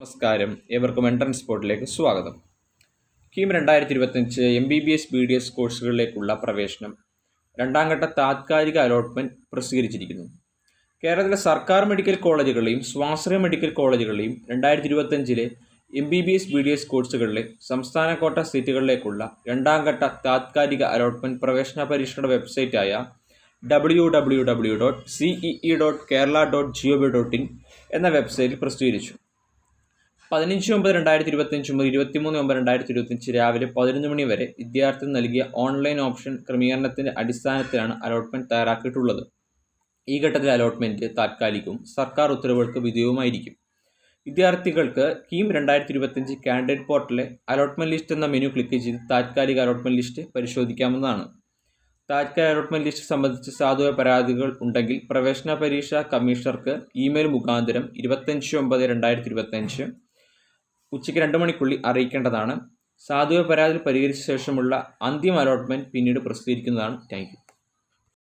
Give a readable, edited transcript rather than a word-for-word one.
നമസ്കാരം, ഏവർക്കും എൻട്രൻസ് സ്പോട്ടിലേക്ക് സ്വാഗതം. കീം 2025 MBBS BDS കോഴ്സുകളിലേക്കുള്ള പ്രവേശനം രണ്ടാം ഘട്ട താത്കാലിക അലോട്ട്മെൻറ്റ് പ്രസിദ്ധീകരിച്ചിരിക്കുന്നു. കേരളത്തിലെ സർക്കാർ മെഡിക്കൽ കോളേജുകളെയും സ്വാശ്രയ മെഡിക്കൽ കോളേജുകളെയും 2025 MBBS BDS കോഴ്സുകളിലെ സംസ്ഥാന കോട്ട സീറ്റുകളിലേക്കുള്ള രണ്ടാം ഘട്ട താത്കാലിക അലോട്ട്മെൻറ്റ് പ്രവേശന പരീക്ഷയുടെ വെബ്സൈറ്റായ www.cee.kerala.gov.in എന്ന വെബ്സൈറ്റിൽ പ്രസിദ്ധീകരിച്ചു. 15/9/2025 മുതൽ 23/9/2025 രാവിലെ 11 മണി വരെ വിദ്യാർത്ഥികൾ നൽകിയ ഓൺലൈൻ ഓപ്ഷൻ ക്രമീകരണത്തിൻ്റെ അടിസ്ഥാനത്തിലാണ് അലോട്ട്മെൻറ്റ് തയ്യാറാക്കിയിട്ടുള്ളത്. ഈ ഘട്ടത്തിലെ അലോട്ട്മെൻറ്റ് താത്കാലികവും സർക്കാർ ഉത്തരവുകൾക്ക് വിധേയവുമായിരിക്കും. വിദ്യാർത്ഥികൾക്ക് കീം 2025 കാൻഡിഡേറ്റ് പോർട്ടലിലെ അലോട്ട്മെൻറ്റ് ലിസ്റ്റ് എന്ന മെനു ക്ലിക്ക് ചെയ്ത് താത്കാലിക അലോട്ട്മെൻറ്റ് ലിസ്റ്റ് പരിശോധിക്കാവുന്നതാണ്. താത്കാലിക അലോട്ട്മെൻറ്റ് ലിസ്റ്റ് സംബന്ധിച്ച് സാധുവായ പരാതികൾ ഉണ്ടെങ്കിൽ പ്രവേശന പരീക്ഷാ കമ്മീഷണർക്ക് ഇമെയിൽ മുഖാന്തരം 25/9/2025 ഉച്ചയ്ക്ക് 2 മണിക്കുള്ളിൽ അറിയിക്കേണ്ടതാണ്. സാധുവായ പരാതി പരിഹരിച്ച ശേഷമുള്ള അന്തിമ അലോട്ട്മെൻറ്റ് പിന്നീട് പ്രസിദ്ധീകരിക്കുന്നതാണ്. Thank you.